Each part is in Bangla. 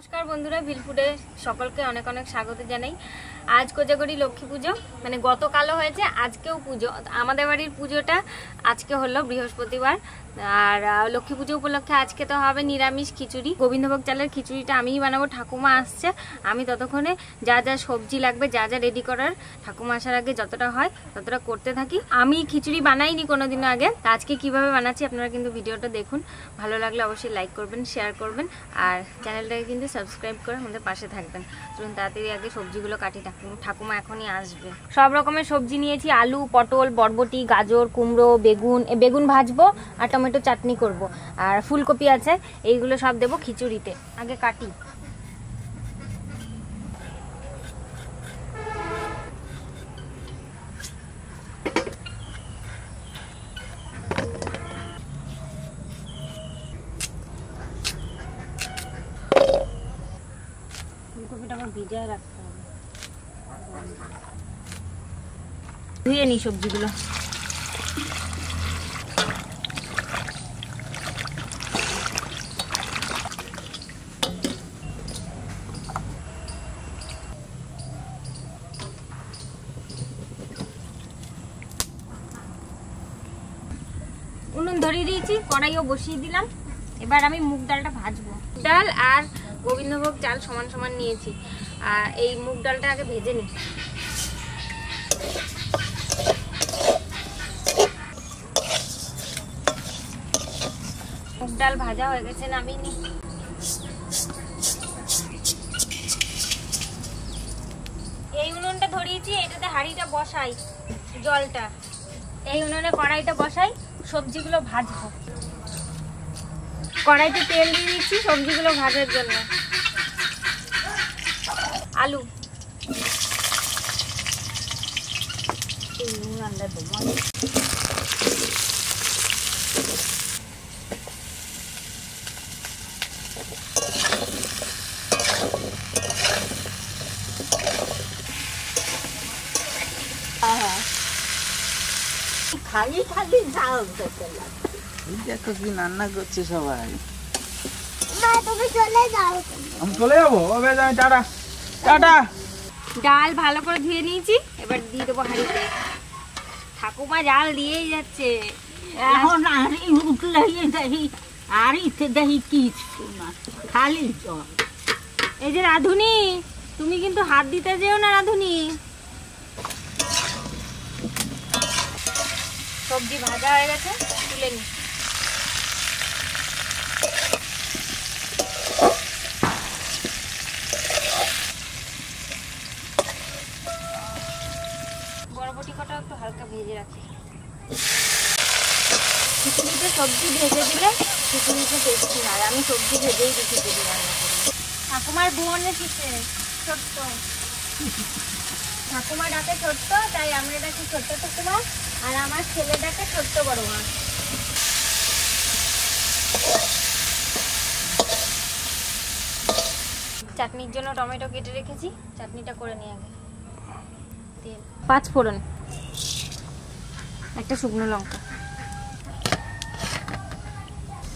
নমস্কার বন্ধুরা, ভিলফুডে সকলকে অনেক অনেক স্বাগত জানাই। আজ কোজাগরি লক্ষ্মী পুজো, মানে গতকালও হয়েছে, আজকেও পুজো। আমাদের বাড়ির পুজোটা আজকে হলো বৃহস্পতিবার, আর লক্ষ্মী পুজো উপলক্ষে আজকে তো হবে নিরামিষ খিচুড়ি। গোবিন্দভোগ চালের খিচুড়িটা আমিই বানাবো, ঠাকুমা আসছে। আমি ততক্ষণে যা যা সবজি লাগবে, যা যা রেডি করার, ঠাকুমা আসার আগে যতটা হয় ততটা করতে থাকি। আমি খিচুড়ি বানাইনি কোনোদিনও আগে, তা আজকে কিভাবে বানাচ্ছি আপনারা কিন্তু ভিডিওটা দেখুন। ভালো লাগলে অবশ্যই লাইক করবেন, শেয়ার করবেন, আর চ্যানেলটাকে কিন্তু সাবস্ক্রাইব করে আমাদের পাশে থাকবেন। চলুন তাড়াতাড়ি আগে সবজিগুলো কাটি, ঠাকুমা এখনই আসবে। সব রকমের সবজি নিয়েছি, আলু, পটল, বরবটি, গাজর, কুমড়ো, বেগুন ভাজবো, আর টমেটো চাটনি করব, আর ফুলকপি আছে। এইগুলো সব দেবো খিচুড়িতে। আগে কাটি। ফুলকপিটা আমার ভিজায় রাখতে হবে। ধুয়ে নিই সবজিগুলো। উনুন ধরিয়ে দিয়েছি, কড়াইও বসিয়ে দিলাম। এবার আমি মুগ ডালটা ভাজবো। ডাল আর গোবিন্দভোগ চাল সমান সমান নিয়েছি, আর এই মুগ ডালটা আগে ভেজে নিই। মুগ ডাল ভাজা হয়ে গেছে, নামিয়ে নিই। এই উনুনটা ধরিয়েছি, এটাতে হাঁড়িটা বসাই, জলটা এই উনুনে কড়াইটা বসাই, সবজিগুলো ভাজবো। কড়াইতে তেল দিয়ে দিচ্ছি সবজিগুলো ভাজার জন্য। আলু, খালি খালি যাও দেখো কি রান্না করছে সবাই। না তুমি চলে যাও। আমি চলে যাবো। Tata tata. ডাল ভালো করে ধুয়ে নিয়েছি, এবার দিয়ে দেবো হাঁড়িতে। ঠাকুমা জাল দিয়েই যাচ্ছে এখন। হাঁড়ি উঠলে দেখি হাঁড়িতে দেখি কিছু না, খালি জল। এই যে রাধুনি, তুমি কিন্তু হাত দিতে যেও না রাধুনি। সবজি ভাজা হয়ে গেছে, তুলে নি। বরবটি কটা একটু হালকা ভেজে রাখি। খিচুড়িতে সবজি ভেজে দিলে খিচুড়িতে টেস্টি হয়। আমি সবজি ভেজেই দিই খিচুড়ি রান্না করি। ঠাকুমার বোন এসেছে, ছোট্ট ঠাকুমা ডাকে ছোট্ট, তাই আমরা ডাকি ছোট্ট ঠাকুমা, আর আমার ছেলে ডাকে ছোট্ট বড় মা। চাটনির জন্য টমেটো কেটে রেখেছি, চাটনিটা করে নিয়ে আগে। তেল, 5 ফোড়ন, একটা শুকনো লঙ্কা,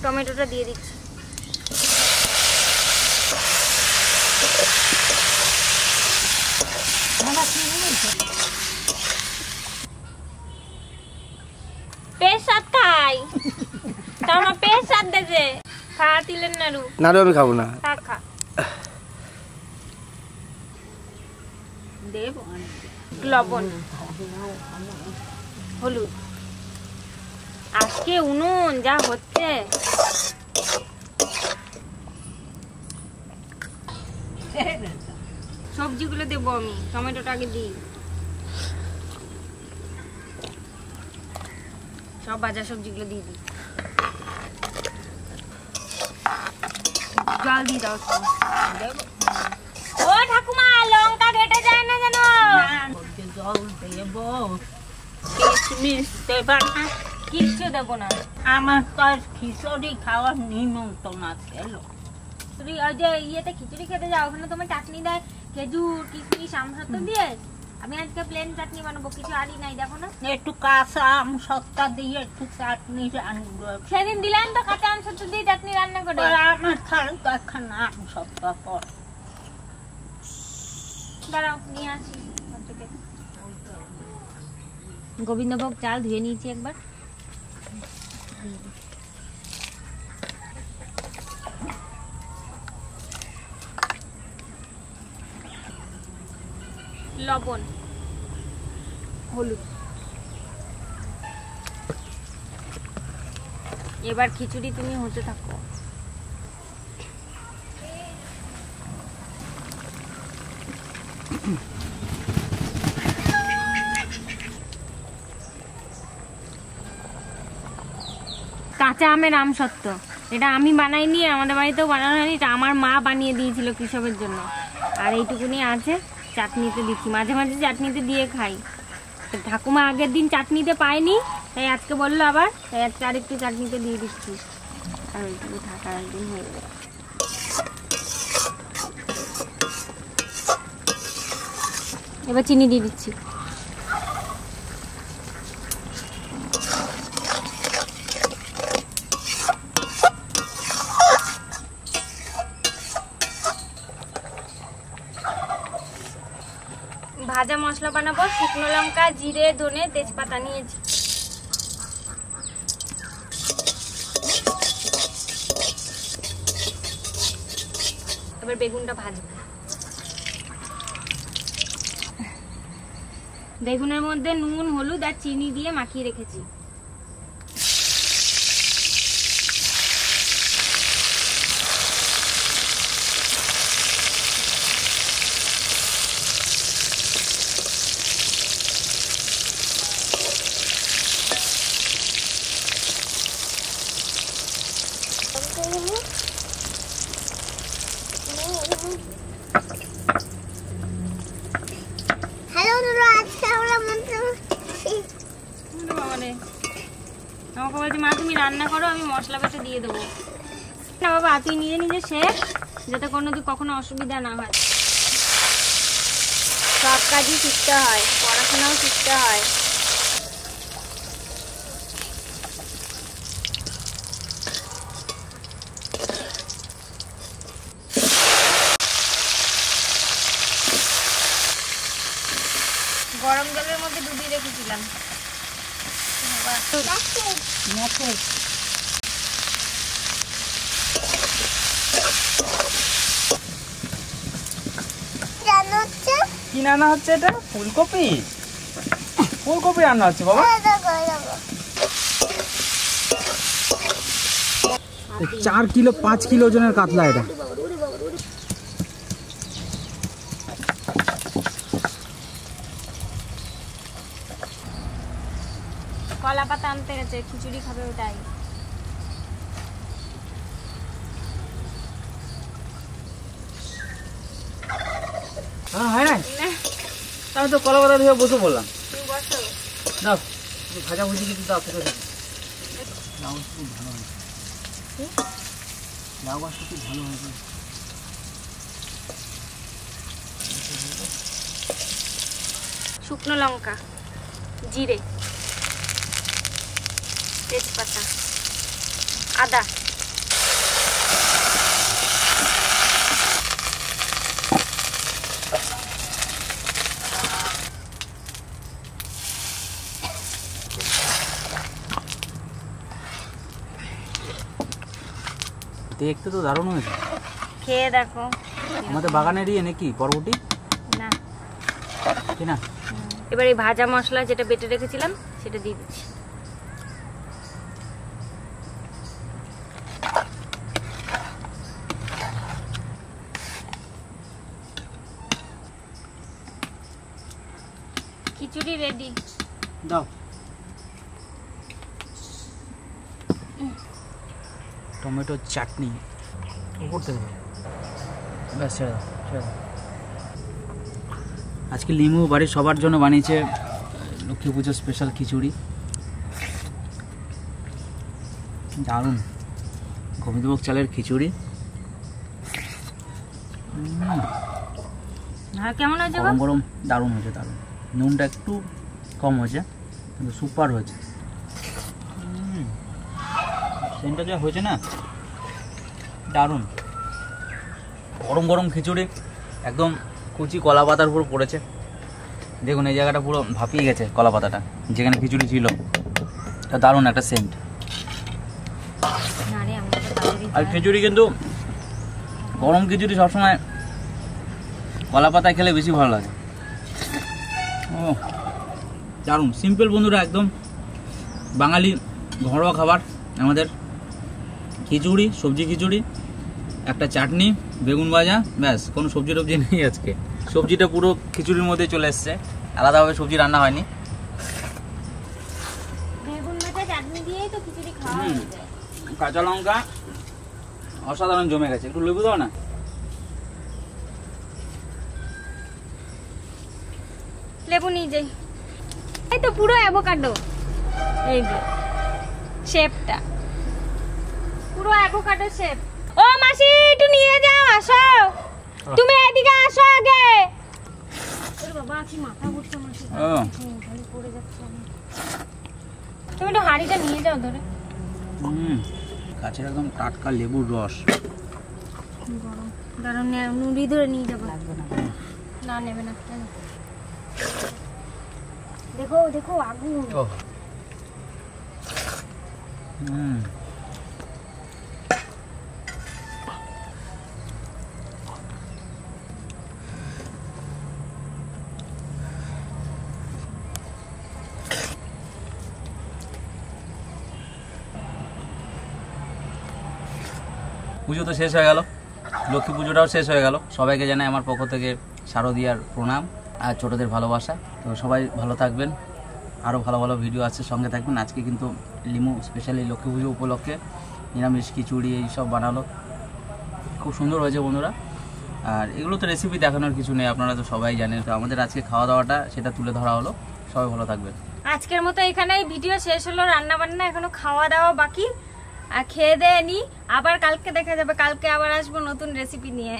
টমেটোটা দিয়ে দিচ্ছি। নাড়ু আমি খাবো না। লবণ, হলুদ। আজকে উনুন যা হচ্ছে, সবজিগুলো দেবো আমি। টমেটোটা আগে দিই, সব ভাজা সবজিগুলো দিয়ে দিই। জল দিয়ে দাও। ও ঠাকুমা, লঙ্কা কেটে যায় না জানো? জল দেবো, কিশমিশ দেবা না? কিচ্ছু দেবো না। আমার তো আর খিচুড়ি খাওয়ার নিমন্ত্রণ আছে। তুমি ওই যে ইয়েতে খিচুড়ি খেতে যাও, ওখানে তোমার চাটনি দেয়, খেজুর, কিশমিশ, আমসত্ব দিয়ে। আমি আজকে প্লেন চাটনি বানাবো, কিছু আনি নাই দেখো না। একটু কাঁচা আম সত্তা দিয়ে একটু চাটনি আনবো। সেদিন দিলেন তো কাঁচা আম সত্তা দিয়ে চাটনি রান্না করে। আমার খালি একখানা আম সত্তা পর দাঁড়াও নিয়ে আসি। গোবিন্দভোগ চাল ধুয়ে নিয়েছি একবার। লবণ, হলুদ। এবার খিচুড়ি তুমি হতে থাকো। কাঁচা আমের আমসত্ত্ব, এটা আমি বানাইনি, আমাদের বাড়িতেও বানানো হয়নি, এটা আমার মা বানিয়ে দিয়েছিল কৃষকের জন্য। আর এইটুকুনি আছে, চাটনিতে দিচ্ছি, মাঝে মাঝে চাটনিতে দিয়ে খাই। ঠাকুমা আগের দিন চাটনিতে পায়নি, তাই আজকে বললো আবার, তাই আজকে আরেকটু চাটনিতে দিয়ে দিচ্ছি। আর ওইটুকু থাকা একদিন হয়ে যাবে। এবার চিনি দিয়ে দিচ্ছি। ভাজা মশলা বানাবো, শুকনো লঙ্কা, জিরে, ধনে, তেজপাতা নিয়েছি। এবার বেগুনটা ভাজবো। বেগুনের মধ্যে নুন, হলুদ আর চিনি দিয়ে মাখিয়ে রেখেছি। আমাকে বলছে মা তুমি রান্না করো, আমি মশলা বেটে দিয়ে দেবো। না বাবা, তুই নিজে নিজে শেখ, যাতে কখনো অসুবিধা না হয়। সব কাজই শিখতে হয়, পড়াশোনাও শিখতে হয়। গরম জলের মধ্যে ডুবিয়ে রেখেছিলাম। কি রান্না হচ্ছে? এটা ফুলকপি, ফুলকপি রান্না হচ্ছে বাবা। 4 কিলো 5 কিলো ওজনের কাতলা এটা। কলা পাতা আনতে গেছে, খিচুড়ি খাবে ওটাই। হয় না, আমি তো কলা পাতা ধুয়ে বসে বললাম। তুমি বসো। দাও ভাজা ভুজি কিছু দাও, খেতে দাও। লাউ খুব ভালো হয়েছে, লাউ গাছ খুব ভালো হয়েছে। শুকনো লঙ্কা, জিরে, তেজপাতা, আদা, দেখতে তো দারুণ হয়েছে, খেয়ে দেখো। আমাদের বাগানেরই নাকি বরবটি না, কি না। এবার এই ভাজা মশলা যেটা বেটে রেখেছিলাম সেটা দিয়ে দিচ্ছি। খিচুড়ি রেডি। দাও টমেটো চাটনি উপর থেকে দাও, ব্যাস ছেড়ে দাও, ছেড়ে দাও। আজকে লিমু বাড়ির সবার জন্য বানিয়েছে লক্ষ্মী পুজোর স্পেশাল খিচুড়ি, দারুণ। গোবিন্দভোগ চালের খিচুড়ি, আর কেমন হয়েছে? গরম গরম দারুণ হয়েছে, দারুণ। নুনটা একটু কম হয়েছে কিন্তু সুপার হয়েছে। সেন্টটা যা হয়েছে না দারুণ। গরম গরম খিচুড়ি একদম কুচি কলা পাতার উপর পড়েছে। দেখুন এই জায়গাটা পুরো ভাপিয়ে গেছে কলা পাতাটা, যেখানে খিচুড়ি ছিল। দারুণ একটা সেন্ট। আর খিচুড়ি কিন্তু গরম খিচুড়ি সবসময় কলা পাতায় খেলে বেশি ভালো লাগে। ও দারুণ সিম্পল বন্ধুরা, একদম বাঙালি ঘরোয়া খাবার আমাদের। খিচুড়ি, সবজি খিচুড়ি, একটা চাটনি, বেগুন ভাজা, ব্যাস। কোনো সবজি টবজি নেই আজকে। সবজিটা পুরো খিচুড়ির মধ্যে চলে এসছে, আলাদাভাবে সবজি রান্না হয়নি। বেগুন ভাজা চাটনি দিয়েই তো খিচুড়ি খাওয়া হয়ে যায়। কাঁচা লঙ্কা অসাধারণ জমে গেছে, একটু লেবু দাও না। লেবু নিয়ে যাই। এই তো পুরো অ্যাভোকাডো, এই যে শেপটা পুরো অ্যাভোকাডো শেপ। ও মাসি একটু নিয়ে যাও, আসো তুমি এদিকে আসো আগে। ওরে বাবা কি মাথা ঘুরছে মাসি, খালি পড়ে যাচ্ছে। তুমি একটু হাঁড়িটা নিয়ে যাও ধরে। কাছের একদম টাটকা লেবুর রস। গরম দাঁড়ান, নুড়ি ধরে নিয়ে যাবো। না নেবে না, দেখো দেখো আগুন। পুজো তো শেষ হয়ে গেল, লক্ষ্মী পুজোটাও শেষ হয়ে গেল। সবাইকে জানাই আমার পক্ষ থেকে শারদীয়ার প্রণাম আর ছোটদের ভালোবাসা। তো সবাই ভালো থাকবেন, আরও ভালো ভালো ভিডিও আছে, সঙ্গে থাকবেন। আজকে কিন্তু লিমু স্পেশালি লক্ষ্মী পুজো উপলক্ষে নিরামিষ খিচুড়ি এইসব বানালো, খুব সুন্দর হয়েছে বন্ধুরা। আর এগুলো তো রেসিপি দেখানোর কিছু নেই, আপনারা তো সবাই জানেন। তো আমাদের আজকে খাওয়া দাওয়াটা সেটা তুলে ধরা হলো। সবাই ভালো থাকবেন। আজকের মতো এখানেই ভিডিও শেষ হলো। রান্না বান্না এখনো খাওয়া দাওয়া বাকি, আর খেয়ে দিয়ে নি। আবার কালকে দেখা যাবে, কালকে আবার আসবো নতুন রেসিপি নিয়ে।